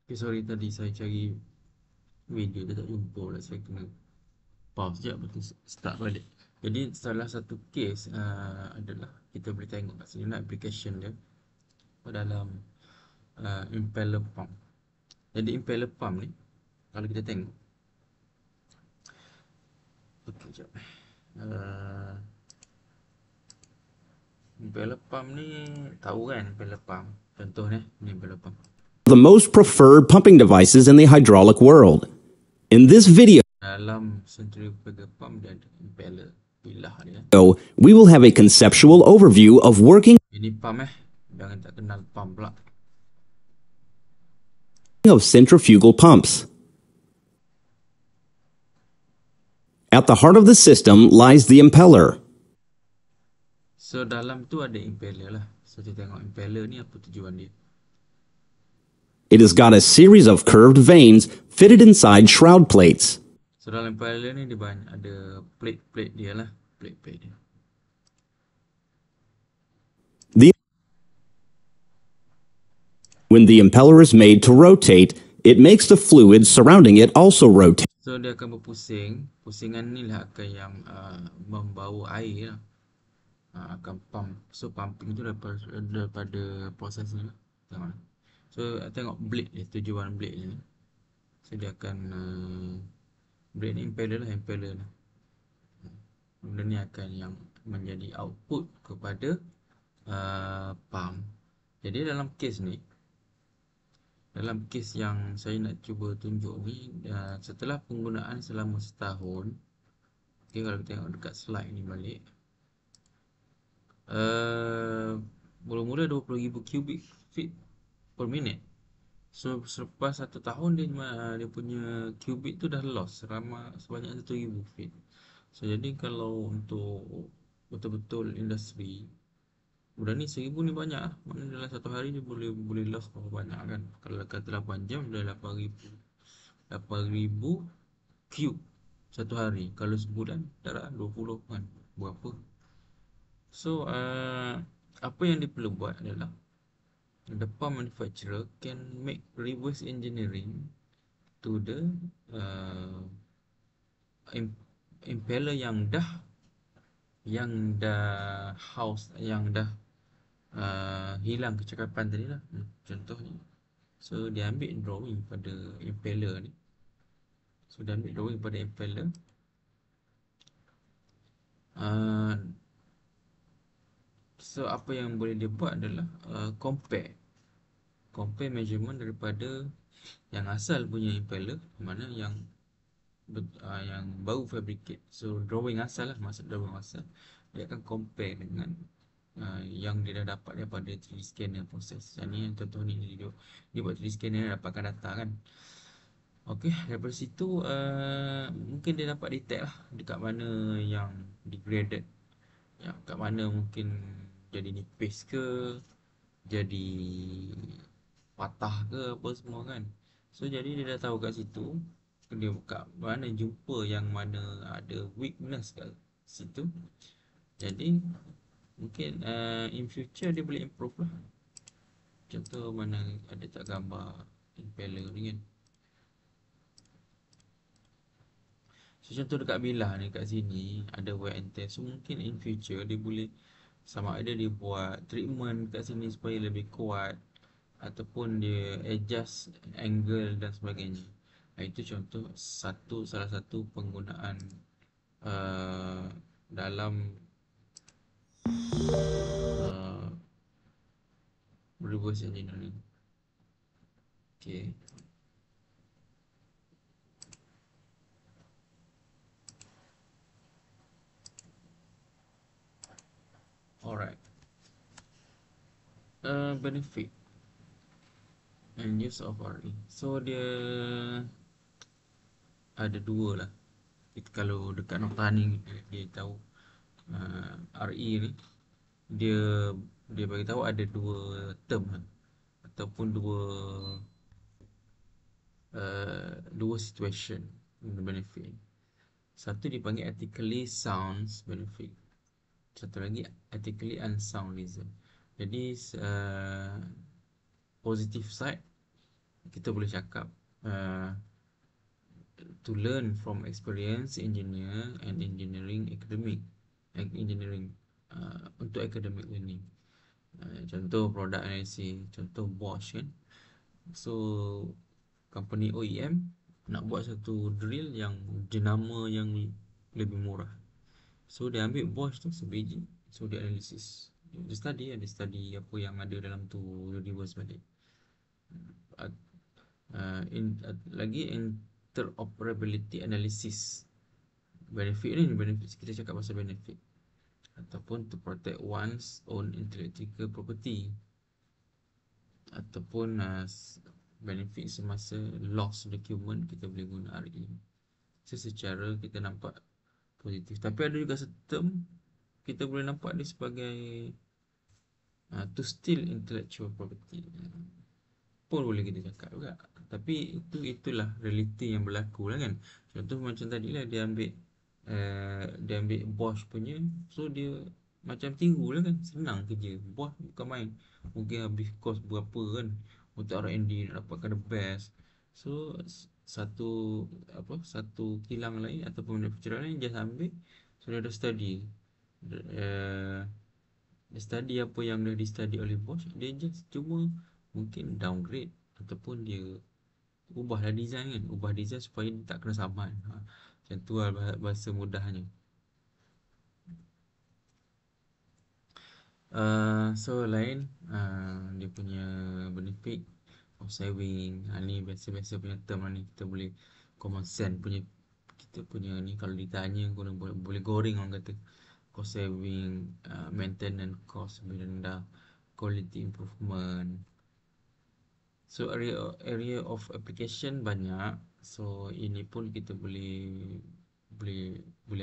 Okay, sorry tadi saya cari video dia tak jumpa lah. Saya kena pause sekejap, lepas tu start balik. Jadi salah satu case adalah kita boleh tengok kat sini lah application dia dalam impeller pump. Jadi impeller pump ni, kalau kita tengok, okay, sekejap. Impeller pump ni tahu kan, impeller pump. Contoh ni impeller pump. The most preferred pumping devices in the hydraulic world. In this video, Dalam centrifugal pump dia ada impeller bilah dia. we will have a conceptual overview of working Ini pump jangan tak kenal pump pula. of centrifugal pumps. At the heart of the system lies the impeller. So dalam tu ada impeller lah. So kita tengok impeller ni apa tujuan dia. It has got a series of curved vanes fitted inside shroud plates. So dalam impeller ni dia banyak ada plate dia lah, plate dia. When the impeller is made to rotate, it makes the fluid surrounding it also rotate. So dia akan berpusing. Pusingan ni lah akan yang membawa air lah. Akan pump. So pumping tu daripada proses ni lah. Tengok. So tengok blade dia, tujuan blade ni. So dia akan blade ni impeller lah, impeller lah. Benda ni akan yang menjadi output kepada pump. Jadi dalam case ni, dalam case yang saya nak cuba tunjuk ni, setelah penggunaan selama setahun, okay, kalau kita tengok dekat slide ni balik, mula-mula 20,000 cubic feet per minute. So selepas 1 tahun dia punya cubic tu dah loss sebanyak 1,000 feet. So jadi kalau untuk betul-betul industri, bulan ni 1,000 ni banyak lah. Maknanya dalam satu hari dia boleh loss berapa banyak kan. Kalau kata 8 jam dah 8,000 cube satu hari. Kalau sebulan dah lah 20 kan. Berapa. So apa yang dia perlu buat adalah the pump manufacturer can make reverse engineering to the impeller yang dah house, yang dah hilang kecakapan tadi lah, contohnya. So dia ambil drawing pada impeller ni. So dia ambil drawing pada impeller. So apa yang boleh dia buat adalah compare measurement daripada yang asal punya impeller, mana yang baru fabricate. So drawing asal lah, maksud drawing asal, dia akan compare dengan yang dia dah dapat daripada 3D scanner proses. Yang ni contoh ni dia buat 3D scanner, dapatkan data kan. Okey, daripada situ mungkin dia dapat detect lah dekat mana yang degraded, yang kat mana mungkin jadi nipis ke, jadi patah ke, apa semua kan. So jadi dia dah tahu kat situ, dia kat mana jumpa yang mana ada weakness kat situ. Jadi mungkin in future dia boleh improve lah. Contoh mana ada tak gambar impeller ni kan. So contoh dekat bilah ni, kat sini ada wear and tear. So mungkin in future dia boleh sama ada dia buat treatment kat sini supaya lebih kuat, ataupun dia adjust angle dan sebagainya. Itu contoh salah satu penggunaan dalam reverse engineering. Okay. Alright. Benefit and use of RE. So dia ada dua lah. Kalau dekat nota ni dia tahu RE ni dia bagi tahu ada dua term lah, ataupun dua situation benefit. Satu dipanggil ethically sound benefit, satu lagi ethically unsound reason. Jadi positive side kita boleh cakap to learn from experience engineer and engineering academic engineering untuk academic learning. Contoh product analysis, contoh Bosch kan. So company OEM nak buat satu drill yang jenama yang lebih murah. So dia ambil Bosch tu sebiji, so dia analysis. Dia study apa yang ada dalam tu, dia reverse balik. Lagi interoperability analysis. Benefit ni, benefit kita cakap pasal benefit, ataupun to protect one's own intellectual property, ataupun benefit semasa lost document kita boleh guna RE. So secara kita nampak positif, tapi ada juga term kita boleh nampak dia sebagai to steal intellectual property pun boleh kita cakap juga. Tapi itulah realiti yang berlaku lah kan. Contoh macam tadi lah, dia ambil Bosch punya, so dia macam tiru lah kan. Senang kerja Bosch, bukan main. Mungkin habis kos berapa kan untuk R&D nak dapatkan the best. So satu kilang lain ataupun manufacturer lain just ambil, so dia dah study, dia study apa yang dah di study oleh Bosch, dia just cuma mungkin downgrade ataupun dia ubahlah design kan, ubah design supaya dia tak kena saman. Macam tu lah bahasa mudahnya. So lain dia punya benefit of saving. Ni biasa-biasa punya term lah ni, kita boleh common sense punya, kita punya ni kalau ditanya boleh goreng orang kata. Cost saving, maintenance cost lebih rendah, quality improvement. So area of application banyak. So ini pun kita boleh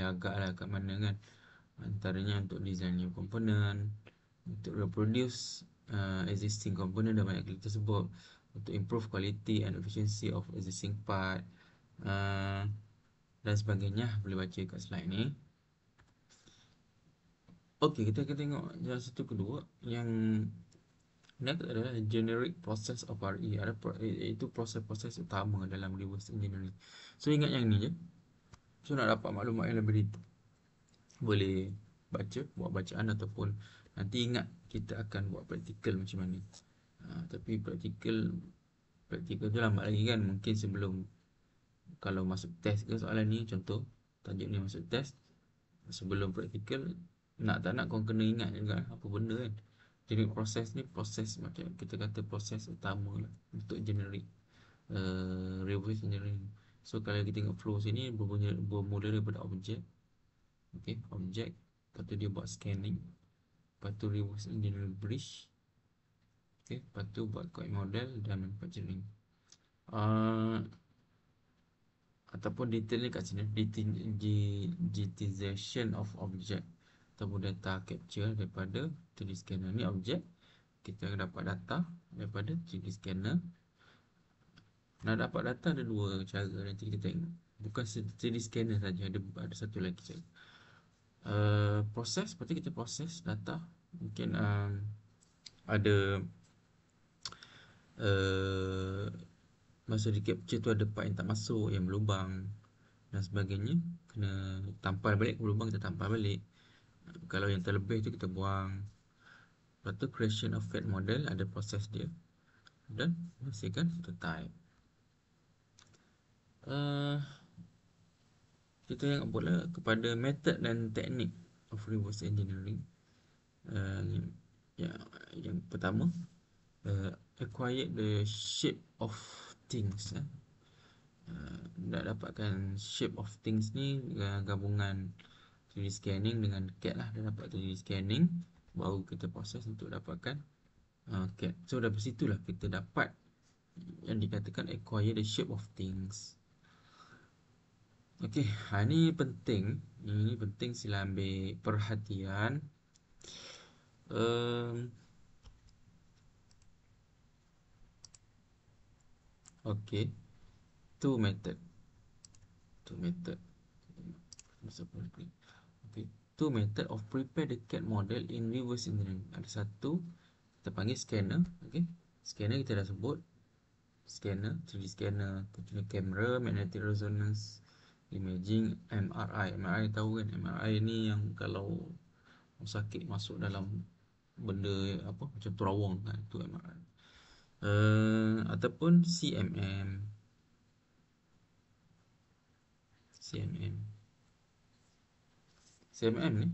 agak lah kat mana kan. Antaranya untuk design new component, untuk reproduce existing component, dah banyak kita sebut, untuk improve quality and efficiency of existing part, dan sebagainya. Boleh baca kat slide ni. Okey, kita akan tengok yang satu kedua. Yang next adalah generic process of RE. Itu proses-proses utama dalam reverse engineering. So ingat yang ni je. So nak dapat maklumat yang lebih detail, boleh baca, buat bacaan, ataupun nanti ingat kita akan buat praktikal macam mana. Tapi praktikal tu lambat lagi kan. Mungkin sebelum, kalau masuk test ke soalan ni, contoh tajuk ni masuk test, sebelum praktikal, nak tak nak kau kena ingat juga apa benda kan. Jadi proses ni proses macam kita kata proses utama lah untuk generate reverse engineering. So kalau kita tengok flow sini, bermula daripada objek. Okay, objek, lepas tu dia buat scanning, lepas tu reverse engineering bridge. Okay, lepas tu buat code model dan manufacturing. Ataupun detail ni kat sini, digitization of object ataupun data capture daripada 3D scanner. Ni objek, kita akan dapat data daripada 3D scanner. Nak dapat data ada dua cara, nanti kita tengok. Bukan 3D scanner saja, ada satu lagi cara. Proses, seperti kita proses data, mungkin ada masa di capture tu ada part yang tak masuk, yang berlubang dan sebagainya, kena tampal balik ke lubang, kita tampal balik. Kalau yang terlebih tu kita buang. Lepas tu creation of fat model, ada proses dia, dan hasilkan satu type. Kita tengok pula kepada method dan teknik of reverse engineering. Yang pertama, acquire the shape of things. Nak dapatkan shape of things ni gabungan 3D scanning dengan CAD lah. Dah dapat 3D scanning, baru kita proses untuk dapatkan CAD. So dari situlah kita dapat yang dikatakan acquire the shape of things. Okey, ni penting. Ini penting, sila ambil perhatian. Okey, two method. Okay, two method of prepare the CAD model in reverse engineering. Ada satu kita panggil scanner. Okay, scanner kita dah sebut. scanner, 3D scanner, tentunya kamera, magnetic resonance imaging, MRI. MRI tahu kan, MRI ni yang kalau sakit masuk dalam benda apa macam terawang kan, itu MRI. Ataupun CMM. CMM. CMM ni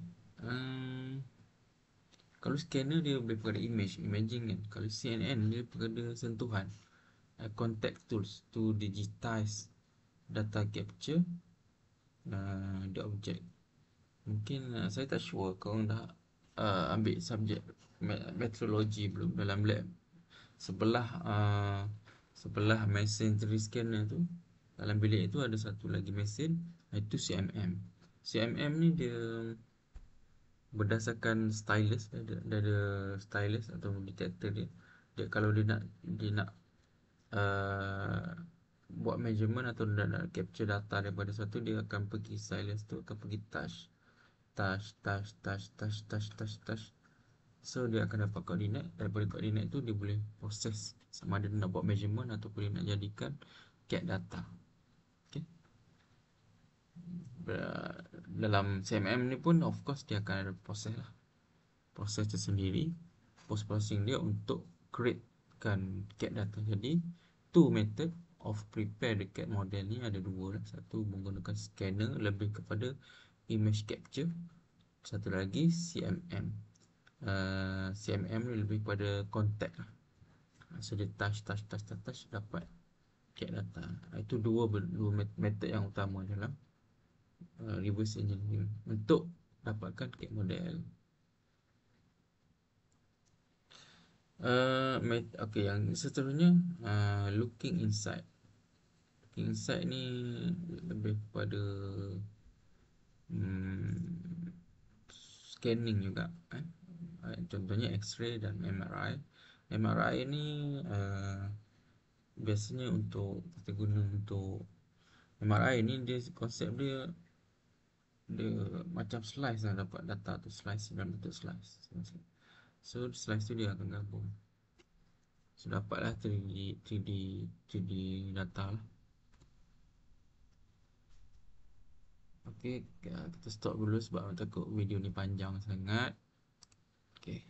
kalau scanner dia boleh pada imaging kan. Kalau CNN dia pada sentuhan, contact tools to digitize data capture the object. Mungkin saya tak sure kau dah ambil subjek metrology belum dalam lab. Sebelah mesin 3D scanner tu, dalam bilik itu ada satu lagi mesin, itu CMM. CMM ni dia berdasarkan stylus, dia ada stylus atau detector dia. Kalau dia nak buat measurement atau nak capture data daripada satu, dia akan pergi stylus tu, akan pergi touch. So dia akan dapat koordinat. Daripada koordinat tu dia boleh proses sama ada nak buat measurement ataupun dia nak jadikan CAD data. Okay. Dalam CMM ni pun of course dia akan ada proses tersendiri, post processing dia untuk createkan CAD data. Jadi two method of prepare the CAD model ni ada dua lah. Satu menggunakan scanner lebih kepada image capture, satu lagi CMM. CMM ni lebih pada contact lah. So dia touch dapat CAD data. Itu dua method yang utama dalam reverse engineering untuk dapatkan CAD model. Okay, yang seterusnya looking inside. Looking inside ni lebih pada scanning juga. Contohnya X-ray dan MRI. MRI ni biasanya untuk kita guna untuk MRI ni, dia konsep dia macam slice lah, dapat data tu slice dalam bentuk slice. So slice tu dia akan gabung. So dapatlah 3D data lah. Okay, kita stop dulu sebab takut video ni panjang sangat. Okay.